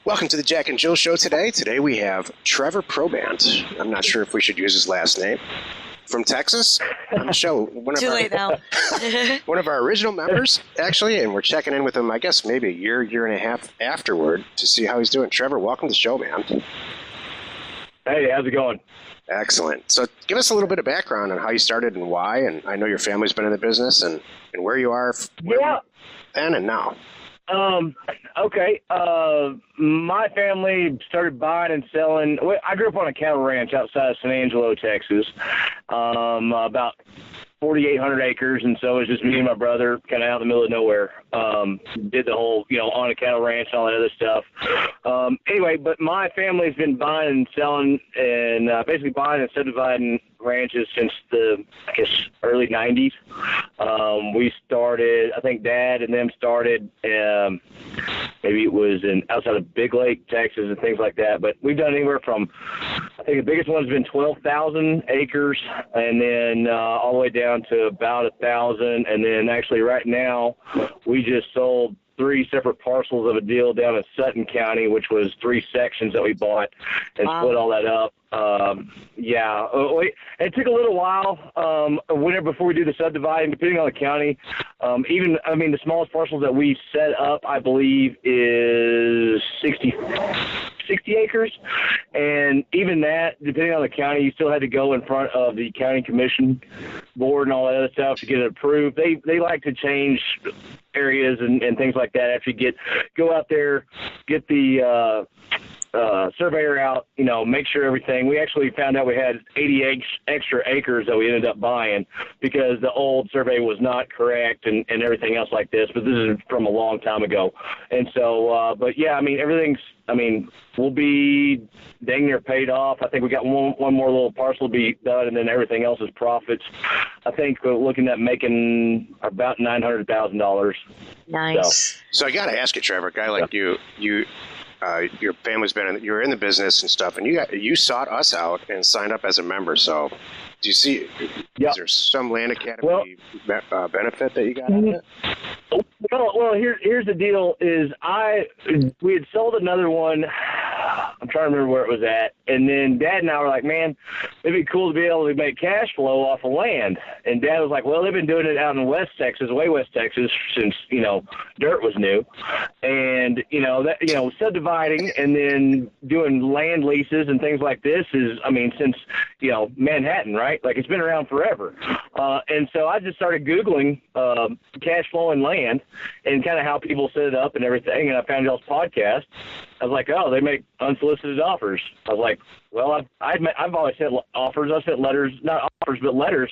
Welcome to the Jack and Jill Show today. Today we have Trevor Probandt. I'm not sure if we should use his last name. From Texas on the show. Too late now. One of our original members, actually, and we're checking in with him, I guess, maybe a year and a half afterward to see how he's doing. Trevor, welcome to the show, man. Hey, how's it going? Excellent. So give us a little bit of background on how you started and why, and I know your family's been in the business, and where you are then and now. Okay. My family started buying and selling. I grew up on a cattle ranch outside of San Angelo, Texas, about 4,800 acres, and so it was just me and my brother kind of out in the middle of nowhere. Did the whole, on a cattle ranch and all that other stuff. Anyway, but my family's been buying and selling and basically buying and subdividing ranches since the, early 90s. We started, I think Dad and them started, maybe it was outside of Big Lake, Texas, and things like that. But we've done anywhere from, I think the biggest one's been 12,000 acres, and then all the way down to about 1,000. And then actually right now, we just sold 3 separate parcels of a deal down in Sutton County, which was 3 sections that we bought and split all that up. It took a little while before we do the subdividing, depending on the county. The smallest parcels that we set up, I believe, is 60 acres. And even that, depending on the county, you still had to go in front of the county commission board and all that other stuff to get it approved. They like to change areas and things like that after you go out there, get the surveyor out, make sure everything. We actually found out we had 80 extra acres that we ended up buying because the old survey was not correct and everything else like this. But this is from a long time ago. And so, we'll be dang near paid off. I think we got one more little parcel to be done, and then everything else is profits. I think we're looking at making about $900,000. Nice. So I got to ask you, Trevor, a guy like you your family's you're in the business and stuff, and you sought us out and signed up as a member. So do you see, is there some Land Academy benefit that you got out of it? Well, here's the deal is we had sold another one. I'm trying to remember where it was at. And then Dad and I were like, man, it'd be cool to be able to make cash flow off of land. And Dad was like, well, they've been doing it out in West Texas, way West Texas, since, dirt was new. And, subdividing and then doing land leases and things like this is, since, Manhattan, right? Like it's been around forever. And so I just started Googling cash flowing land and kind of how people set it up and everything. And I found y'all's podcast. I was like, oh, they make unsolicited offers. I was like, well, I've always sent offers. I've sent letters, not offers, but letters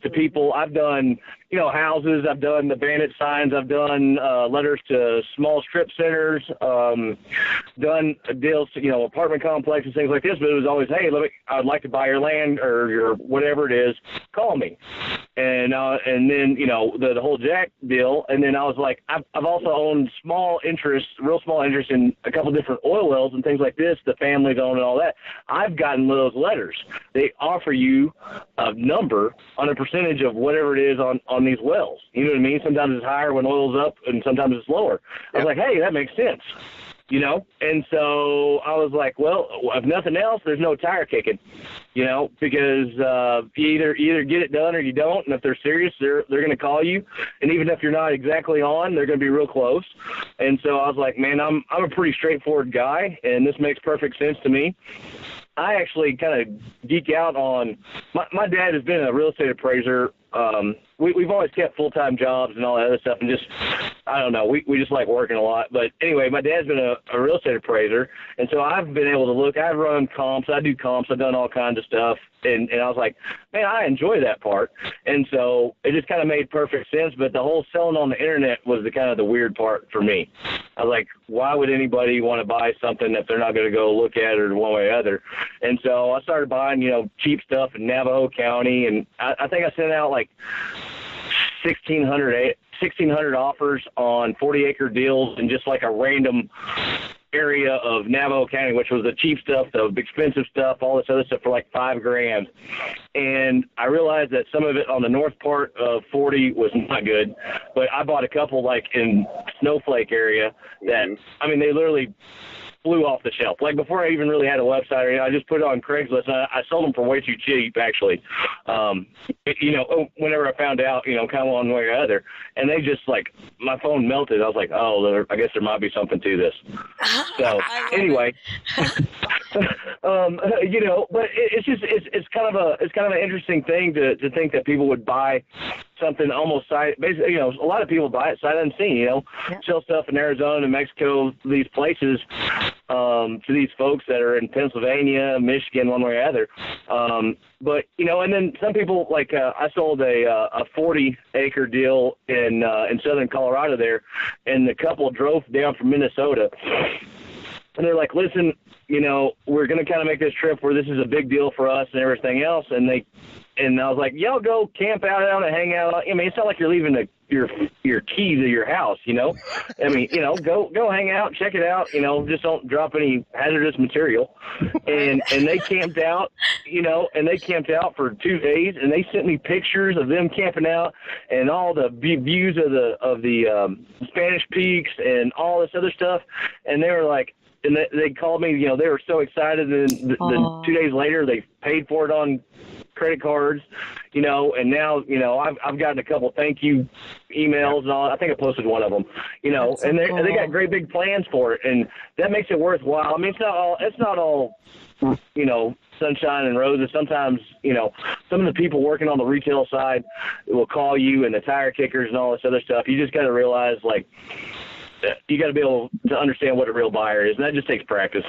to people. I've done, houses. I've done the bandit signs. I've done letters to small strip centers, done deals to, apartment complexes, things like this. But it was always, hey, I'd like to buy your land or your whatever it is. Call me. And then, the whole Jack deal. And then I was like, I've also owned real small interest in a couple different oil wells and things like this, the families own and all that. I've gotten those letters. They offer you a number on a percentage of whatever it is on these wells. You know what I mean? Sometimes it's higher when oil's up and sometimes it's lower. I was like, hey, that makes sense. And so I was like, well, if nothing else, there's no tire kicking, because you either get it done or you don't. And if they're serious, they're going to call you. And even if you're not exactly on, they're going to be real close. And so I was like, man, I'm a pretty straightforward guy, and this makes perfect sense to me. I actually kind of geek out on my dad has been a real estate appraiser. We've always kept full-time jobs and all that other stuff, and just, I don't know, we just like working a lot. But anyway, my dad's been a real estate appraiser, and so I've been able to look. I run comps. I do comps. I've done all kinds of stuff, and I was like, man, I enjoy that part. And so it just kind of made perfect sense, but the whole selling on the internet was the weird part for me. I was like, why would anybody want to buy something if they're not going to go look at it one way or the other? And so I started buying, cheap stuff in Navajo County, and I think I sent out like 1,600 offers on 40-acre deals in just like a random area of Navajo County, which was the cheap stuff, the expensive stuff, all this other stuff for like $5,000. And I realized that some of it on the north part of 40 was not good, but I bought a couple like in Snowflake area that, they literally flew off the shelf. Like before I even really had a website or anything, I just put it on Craigslist, and I sold them for way too cheap, actually. Whenever I found out, kind of one way or other, and they just like, my phone melted. I was like, oh, I guess there might be something to this. So anyway, but it's kind of an interesting thing to think that people would buy something almost basically, a lot of people buy it sight unseen, sell stuff in Arizona, New Mexico, these places, to these folks that are in Pennsylvania, Michigan, one way or other. But, and then some people, like, I sold a 40-acre deal in southern Colorado there, and the couple drove down from Minnesota, and they're like, listen, we're going to kind of make this trip where this is a big deal for us and everything else. And I was like, y'all go camp out and hang out. I mean, it's not like you're leaving your key to your house, I mean, go hang out, check it out, just don't drop any hazardous material. And they camped out, for 2 days, and they sent me pictures of them camping out and all the views of the Spanish Peaks and all this other stuff. And they were like, and they called me, they were so excited. And then 2 days later, they paid for it on credit cards, and now, I've gotten a couple thank you emails and all. I think I posted one of them, and they got great big plans for it, and that makes it worthwhile. I mean, it's not all, sunshine and roses. Sometimes, some of the people working on the retail side will call you, and the tire kickers and all this other stuff. You just got to realize, like, you got to be able to understand what a real buyer is, and that just takes practice.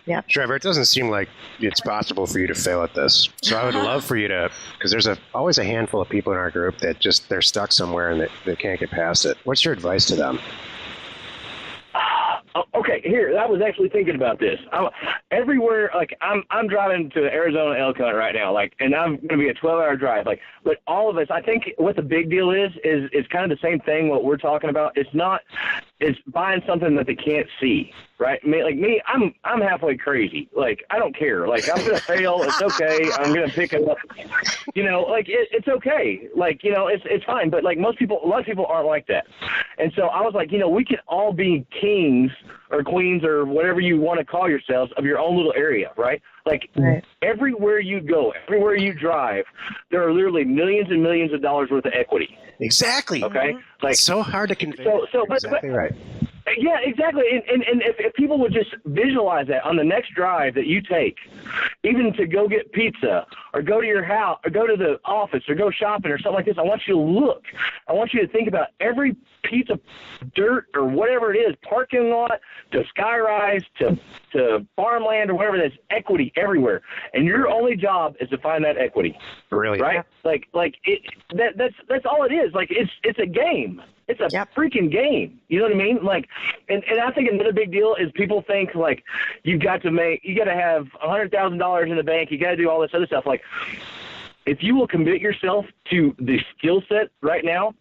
Yeah, Trevor, it doesn't seem like it's possible for you to fail at this. So I would love for you to, because there's always a handful of people in our group that they're stuck somewhere and they can't get past it. What's your advice to them? Okay, here, I was actually thinking about this. Everywhere, like, I'm driving to Arizona elk hunt right now, like, and I'm going to be a 12-hour drive, like, but all of us, I think what the big deal is kind of the same thing, what we're talking about. It's buying something that they can't see, right? I mean, like me, I'm halfway crazy. Like, I don't care. Like, I'm going to fail. It's okay. I'm going to pick it up. Like, it's okay. Like, it's fine. But, like, a lot of people aren't like that. And so I was like, we can all be kings or queens or whatever you want to call yourselves of your own little area, right? Like, everywhere you go, everywhere you drive, there are literally millions and millions of dollars worth of equity. Exactly. Okay? Like, it's so hard to convey. Exactly right. Yeah, exactly. And if people would just visualize that on the next drive that you take, even to go get pizza or go to your house or go to the office or go shopping or something like this, I want you to look. I want you to think about every piece of dirt or whatever it is, parking lot to skyrise to farmland or whatever, there's equity everywhere. And your only job is to find that equity. Really? Right? That's all it is. Like, it's a game. It's a freaking game. You know what I mean? Like, and I think another big deal is people think, like, you got to have $100,000 in the bank. You got to do all this other stuff. Like, if you will commit yourself to the skill set right now,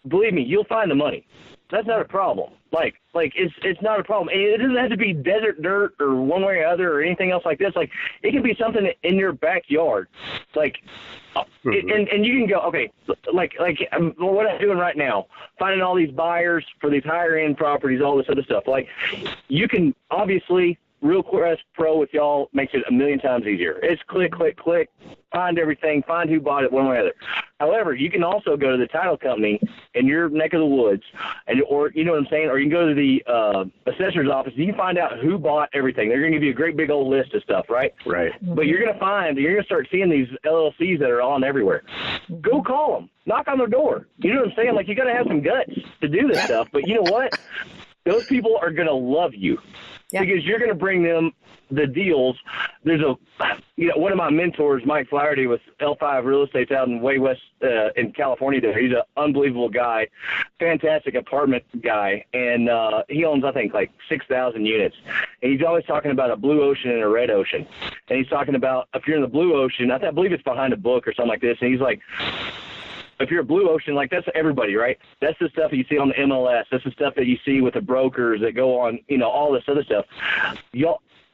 believe me, you'll find the money. That's not a problem. Like it's not a problem. And it doesn't have to be desert dirt or one way or other or anything else like this. Like, it can be something in your backyard. Like, and you can go, okay, like what I'm doing right now, finding all these buyers for these higher end properties, all this other stuff. Like, you can obviously, RealQuest Pro with y'all makes it a million times easier. It's click, click, click, find everything, find who bought it, one way or other. However, you can also go to the title company in your neck of the woods, or you know what I'm saying, or you can go to the assessor's office, and you can find out who bought everything. They're going to give you a great big old list of stuff, right? Right. But you're going to start seeing these LLCs that are on everywhere. Go call them. Knock on their door. You know what I'm saying? Like, you got to have some guts to do this stuff. But you know what? Those people are going to love you. Yeah. Because you're going to bring them the deals. There's one of my mentors, Mike Flaherty with L5 Real Estate out in way west in California there. He's an unbelievable guy, fantastic apartment guy, and he owns, I think, like 6,000 units. And he's always talking about a blue ocean and a red ocean. And he's talking about, if you're in the blue ocean, I believe it's behind a book or something like this, and he's like, if you're a blue ocean, like, that's everybody, right? That's the stuff that you see on the MLS. That's the stuff that you see with the brokers that go on, all this other stuff.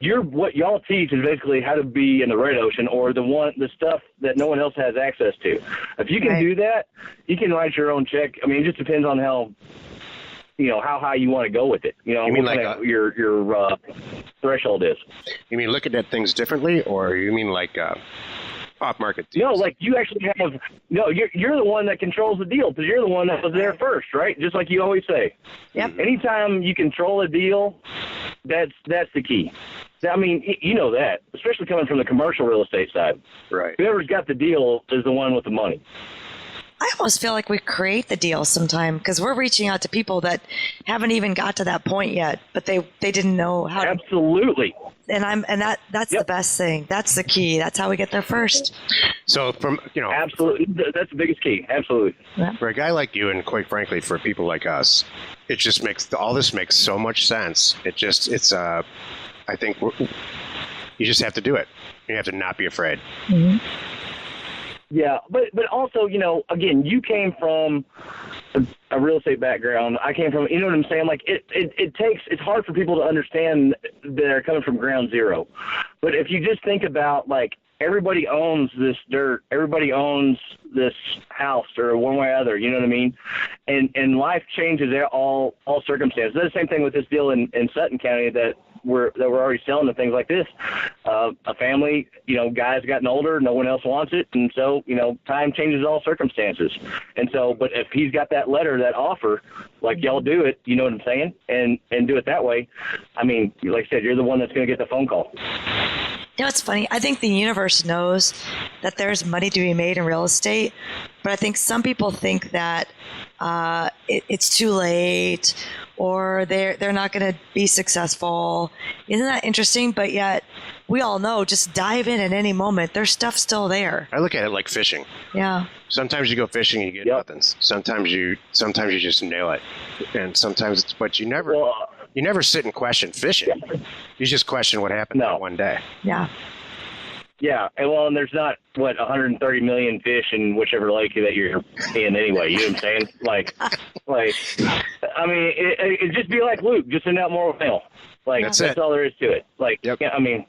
What y'all teach is basically how to be in the red ocean, or the stuff that no one else has access to. If you can do that, you can write your own check. I mean, it just depends on how how high you want to go with it. You mean what like your threshold is. You mean looking at things differently, or you mean like off-market deals? No, like you actually have. No, you're the one that controls the deal because you're the one that was there first, right? Just like you always say. Yep. Anytime you control a deal, that's the key. I mean, you know that, especially coming from the commercial real estate side. Right. Whoever's got the deal is the one with the money. I almost feel like we create the deal sometime because we're reaching out to people that haven't even got to that point yet, but they didn't know how to. Absolutely. That's the best thing. That's the key. That's how we get there first. So absolutely, that's the biggest key. Absolutely. Yeah. For a guy like you, and quite frankly, for people like us, it just makes all this makes so much sense. I think you just have to do it. You have to not be afraid. Mm-hmm. Yeah, but also, again, you came from a real estate background. I came from, you know what I'm saying? Like it's hard for people to understand that they're coming from ground zero. But if you just think about like everybody owns this dirt, everybody owns this house or one way or other, you know what I mean? And life changes all circumstances. It's the same thing with this deal in Sutton County that we're already selling and things like this. A family, guys gotten older, no one else wants it, and so time changes all circumstances. And so, but if he's got that letter, that offer, like y'all do it, you know what I'm saying, and do it that way. I mean, like I said, you're the one that's going to get the phone call. It's funny. I think the universe knows that there's money to be made in real estate, but I think some people think that it's too late or they're not going to be successful. Isn't that interesting? But yet we all know, just dive in at any moment. There's stuff still there. I look at it like fishing. Yeah. Sometimes you go fishing and you get nothing. Sometimes you just nail it, and sometimes but you never sit and question fishing. You just question what happened that one day. Yeah. Yeah, and there's not 130 million fish in whichever lake that you're in anyway. You know what I'm saying? Like, I mean, it just be like Luke, just send out more mail. Like that's all there is to it. Like, yeah, I mean,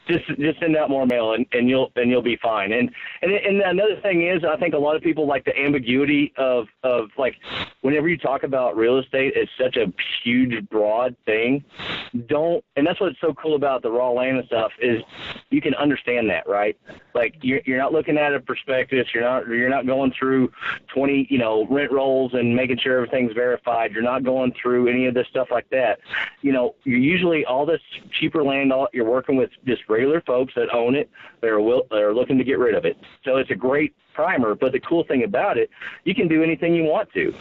just send out more mail and you'll be fine. And another thing is, I think a lot of people like the ambiguity of like whenever you talk about real estate, it's such a huge, broad thing. And that's what's so cool about the raw land and stuff is you can understand that, right? Like you're not looking at a prospectus. You're not going through 20 rent rolls and making sure everything's verified. You're not going through any of this stuff like that. You're usually all this cheaper land. You're working with just regular folks that own it. They're looking to get rid of it. So it's a great primer. But the cool thing about it, you can do anything you want to.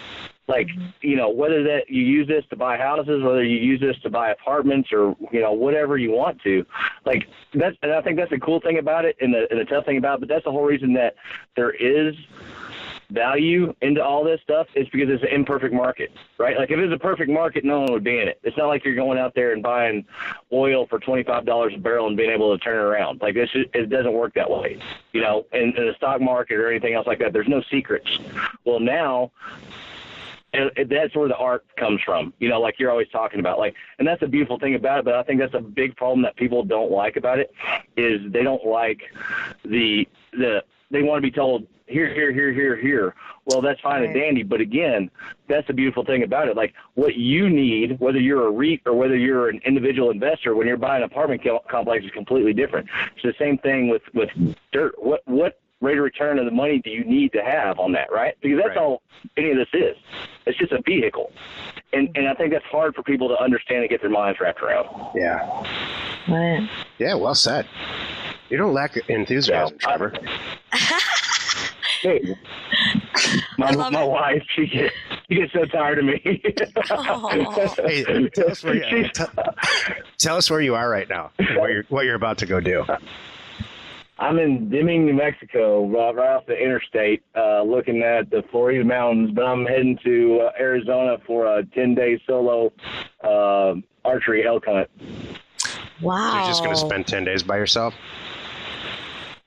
Like, whether that you use this to buy houses, whether you use this to buy apartments or, whatever you want to. Like, and I think that's the cool thing about it and the tough thing about it. But that's the whole reason that there is value into all this stuff is because it's an imperfect market, right? Like if it was a perfect market, no one would be in it. It's not like you're going out there and buying oil for $25 a barrel and being able to turn it around. Like it doesn't work that way, in the stock market or anything else like that. There's no secrets. Well, now that's where the art comes from, like you're always talking about, like, and that's a beautiful thing about it. But I think that's a big problem that people don't like about it is they don't like they want to be told here. Well, that's fine and dandy. But again, that's the beautiful thing about it. Like what you need, whether you're a REIT or whether you're an individual investor, when you're buying an apartment complex is completely different. It's the same thing with dirt. What rate of return of the money do you need to have on that, right? Because that's all any of this is. It's just a vehicle. And I think that's hard for people to understand and get their minds wrapped around. Yeah. Right. Yeah, well said. You don't lack enthusiasm, Trevor. Hey, my wife, she gets so tired of me. Hey, tell us where you are right now, and what you're about to go do. I'm in Deming, New Mexico, right off the interstate, looking at the Florida mountains. But I'm heading to Arizona for a 10-day solo archery elk hunt. Wow! So you're just going to spend 10 days by yourself?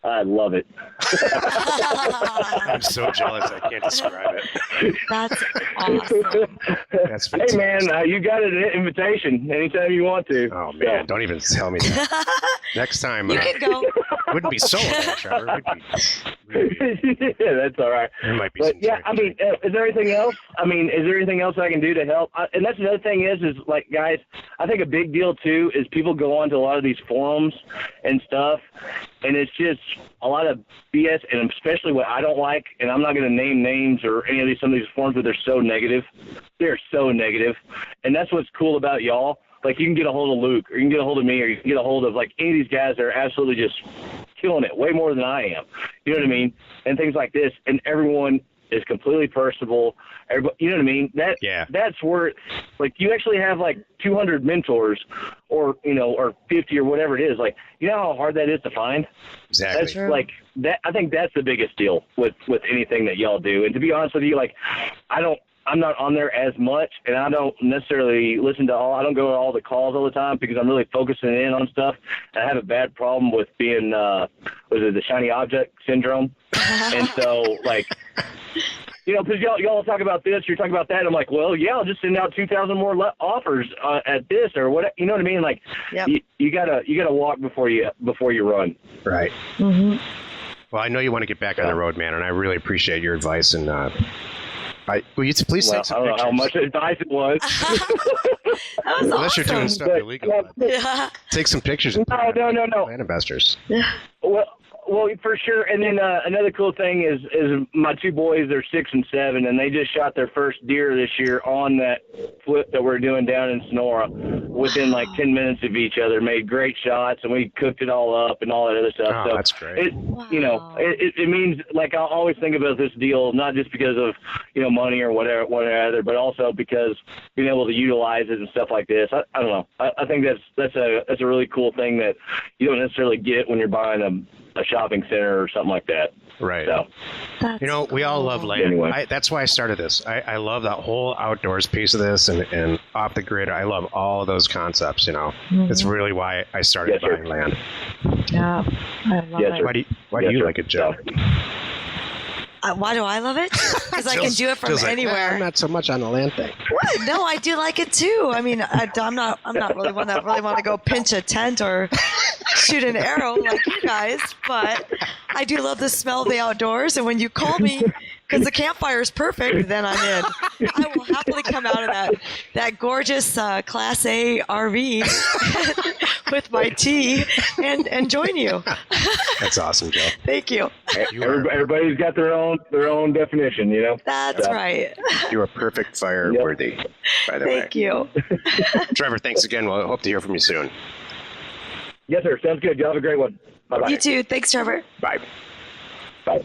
I love it. I'm so jealous. I can't describe it. That's awesome. That's fantastic. Hey, man, you got an invitation anytime you want to. Oh, man. Don't even tell me that. Next time. You can go. Wouldn't be solo, Trevor. Yeah, that's all right. There might be But some yeah, I mean, is there anything else? Is there anything else I can do to help? And that's another thing is like, guys, I think a big deal too is people go on to a lot of these forums and stuff, and it's just a lot of BS, and especially what I don't like, and I'm not going to name names or any of some of these forums, but they're so negative. They're so negative, and that's what's cool about y'all. Like, you can get a hold of Luke, or you can get a hold of me, or you can get a hold of, like, any of these guys that are absolutely just killing it way more than I am. You know what I mean? And things like this. And everyone is completely personable. Everybody, you know what I mean? That's where, like, you actually have, like, 200 mentors or 50 or whatever it is. Like, you know how hard that is to find? Exactly. That's like that. I think that's the biggest deal with anything that y'all do. And to be honest with you, like, I'm not on there as much, and I don't necessarily listen to I don't go to all the calls all the time because I'm really focusing in on stuff. And I have a bad problem with being, the shiny object syndrome. And so, like, because y'all talk about this, you're talking about that. And I'm like, well, yeah, I'll just send out 2,000 more offers at this or what. You know what I mean? Like, yep. you gotta walk before you run. Right. Mm-hmm. Well, I know you want to get back on the road, man, and I really appreciate your advice. And will you please take some pictures? I don't know how much advice it was. That was Unless awesome. you're doing stuff illegal. Yeah. Take some pictures. And No. Land investors. Yeah. Well, for sure. And then another cool thing is my two boys, they're 6 and 7, and they just shot their first deer this year on that flip that we're doing down in Sonora within like 10 minutes of each other. Made great shots, and we cooked it all up and all that other stuff. Oh, so that's great. It means, like, I'll always think about this deal, not just because of, money or whatever, but also because being able to utilize it and stuff like this. I don't know. I think that's a really cool thing that you don't necessarily get when you're buying a shopping center or something like that. Right. So, we all love land. Anyway. That's why I started this. I love that whole outdoors piece of this and off the grid. I love all of those concepts, Mm-hmm. It's really why I started buying land. Yeah. I love it. Why do you like it, Joe? Why do I love it? Because I can do it from anywhere. I'm not so much on the land thing. What? No, I do like it too. I mean, I'm not really one that really want to go pinch a tent or shoot an arrow like you guys, but I do love the smell of the outdoors. And when you call me, because the campfire is perfect, then I'm in. I will happily come out of that gorgeous Class A RV with my tea and join you. That's awesome, Joe. Thank you. Everybody's got their own definition, That's right. You are perfect fire worthy, by the way. Thank you. Trevor, thanks again. Well, I hope to hear from you soon. Yes, sir. Sounds good. You have a great one. Bye-bye. You too. Thanks, Trevor. Bye. Bye.